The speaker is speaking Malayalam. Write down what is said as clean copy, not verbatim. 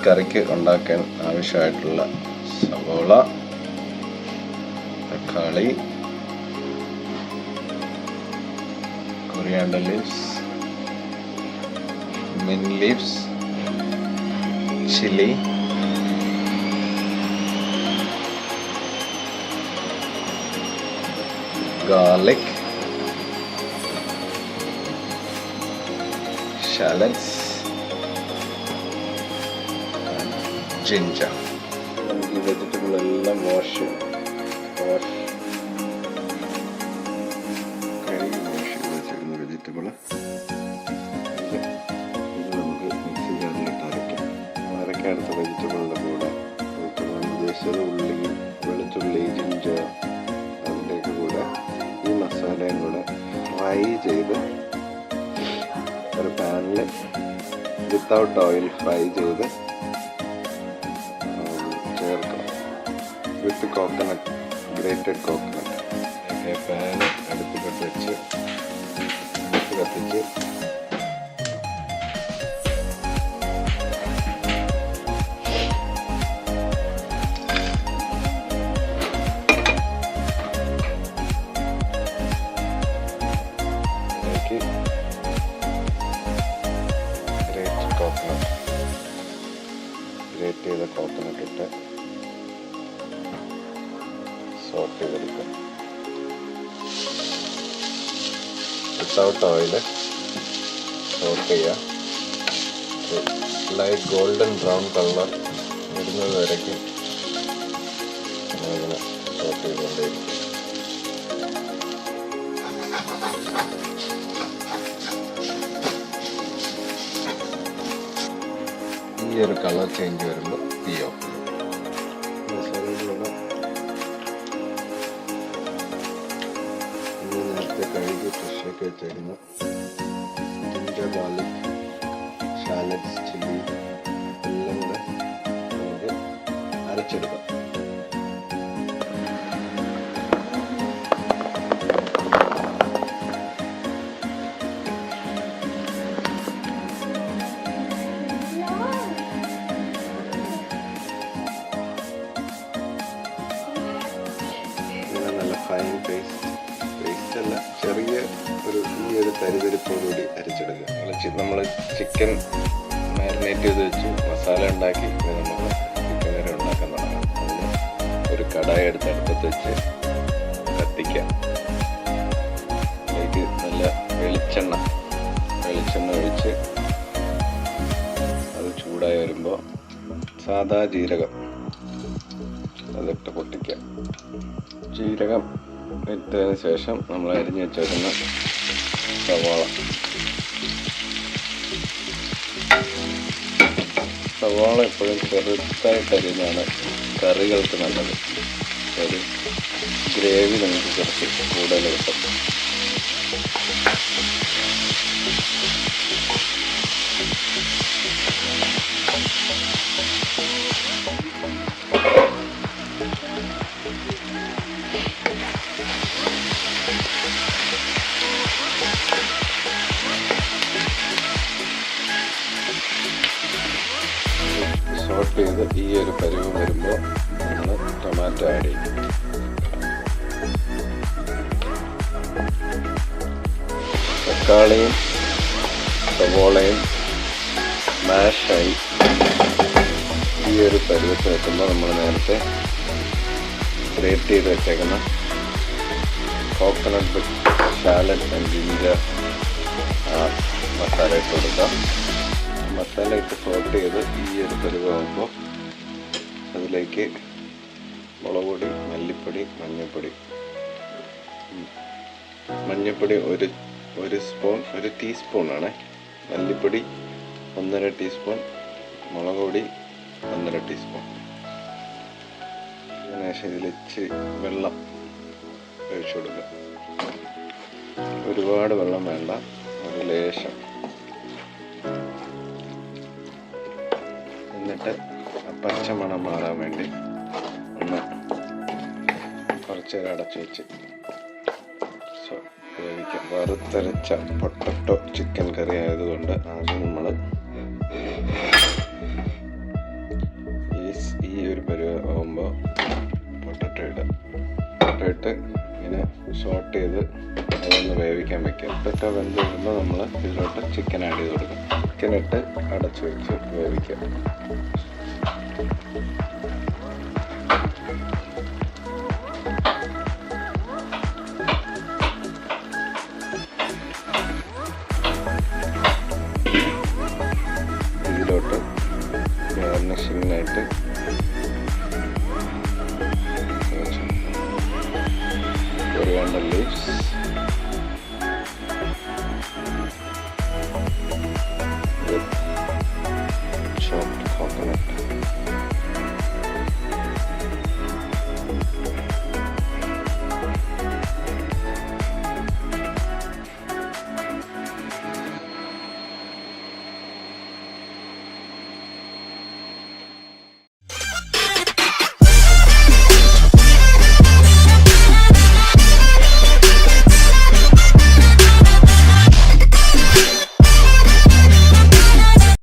കറിക്ക് ഉണ്ടാക്കാൻ ആവശ്യമായിട്ടുള്ള സവോള, തക്കാളി, coriander leaves, mint leaves, chili, garlic, shallots, and ginger. നമുക്ക് ഈ വെജിറ്റബിൾ എല്ലാം വാഷ് ചെയ്ത് വെച്ചേക്കുന്ന വെജിറ്റബിൾ അടുത്ത വെജിറ്റബിളിൻ്റെ കൂടെ ഉദ്ദേശിച്ചത് ഉള്ളി, വെളുത്തുള്ളി, ജിഞ്ചർ, അതിൻ്റെയൊക്കെ കൂടെ ഈ മസാലയും കൂടെ ഫ്രൈ ചെയ്ത് ഒരു പാനിൽ വിത്തൗട്ട് ഓയിൽ ഫ്രൈ ചെയ്ത് ചേർക്കണം. With coconut, grated coconut. Pan അടുപ്പിലോട്ട് വെച്ച് കത്തിച്ച് ഗ്രേറ്റ് ചെയ്ത കോക്കനട്ട് ഇട്ട് സോട്ട് ചെയ്തെടുക്കുക. വിത്തൗട്ട് ഓയിൽ സോട്ട് ചെയ്യുക. ലൈറ്റ് ഗോൾഡൻ ബ്രൗൺ കളർ വരുന്നത് വരയ്ക്കും നമ്മളിങ്ങനെ സോട്ട് ചെയ്തുകൊണ്ടേയിരിക്കും. ഈ ഒരു കളർ ചേഞ്ച് വരുമ്പോൾ തീ ഓഫ് ചെയ്യും. മസാലയിലുള്ള നേരത്തെ കഴുകി ഫ്രഷാക്കി വെച്ചേക്കുന്ന ജിഞ്ചർ, ഗാർലിക്, ഷാലറ്റ്സ്, ചില്ലി എല്ലാം കൂടെ നമുക്ക് അരച്ചെടുക്കാം. ഫൈൻ പേസ്റ്റ് അല്ല, ചെറിയ ഈ ഒരു തരിതരിപ്പോടുകൂടി അരച്ചെടുക്കുക. നമ്മൾ ചിക്കൻ മാരിനേറ്റ് ചെയ്ത് വെച്ച് മസാല ഉണ്ടാക്കി നമുക്ക് ചിക്കൻ കറി ഉണ്ടാക്കാൻ തുടങ്ങാം. അതിന് ഒരു കടായി എടുത്ത് അടുപ്പത്ത് വെച്ച് കത്തിക്കാം. അതിലേക്ക് നല്ല വെളിച്ചെണ്ണ ഒഴിച്ച് അത് ചൂടായി വരുമ്പോൾ സാദാ ജീരകം അതിട്ട് പൊട്ടിക്കാം. ജീരകം ഇട്ടതിന് ശേഷം നമ്മൾ അരിഞ്ഞ് വെച്ചേക്കുന്ന സവാള എപ്പോഴും ചെറുതായിട്ട് അരിഞ്ഞാണ് കറികൾക്ക് നല്ലത്. ഒരു ഗ്രേവി നമുക്ക് കുറച്ച് കൂടുതൽ കിട്ടും. സോട്ട് ചെയ്ത് ഈ ഒരു പരുവം വരുമ്പോൾ നമ്മൾ ടൊമാറ്റോ ആഡ് ചെയ്യും. തക്കാളിയും സവോളയും മാഷായി ഈ ഒരു പരുവത്തിൽ വെക്കുമ്പോൾ നമ്മൾ നേരത്തെ ഗ്രേറ്റ് ചെയ്ത് വെച്ചേക്കുന്ന കോക്കനട്ട്, ഷാലറ്റ് ആൻഡ് ജിഞ്ചർ മസാല ഇട്ട് കൊടുക്കാം. മസാല ഇട്ട് സോട്ട് ചെയ്ത് ഈ ഒരു പരുവാകുമ്പോൾ അതിലേക്ക് മുളക് പൊടി, മല്ലിപ്പൊടി, മഞ്ഞൾപ്പൊടി ഒരു ടീസ്പൂണാണ്, മല്ലിപ്പൊടി 1.5 ടീസ്പൂൺ, മുളക് പൊടി 1.5 ടീസ്പൂൺ. അതിനുശേഷം ഇതിലിച്ച് വെള്ളം ഒഴിച്ചു കൊടുക്കുക. ഒരുപാട് വെള്ളം വേണ്ട, ഒരു ലേശം. എന്നിട്ട് പച്ചമണം മാറാൻ വേണ്ടി ഒന്ന് കുറച്ച് നേരം അടച്ചു വെച്ച് വേവിക്കാം. വറുത്തരച്ച പൊട്ടറ്റോ ചിക്കൻ കറി ആയതുകൊണ്ട് ആദ്യം നമ്മൾ കട്ട് ചെയ്ത് അതൊന്ന് വേവിക്കാൻ വെക്കാം. ഇതൊക്കെ വെന്ത് വരുമ്പോൾ നമ്മൾ ഇതിലോട്ട് ചിക്കൻ ആഡ് ചെയ്ത് കൊടുക്കും. ചിക്കൻ ഇട്ട് അടച്ച് വെച്ച് വേവിക്കാം.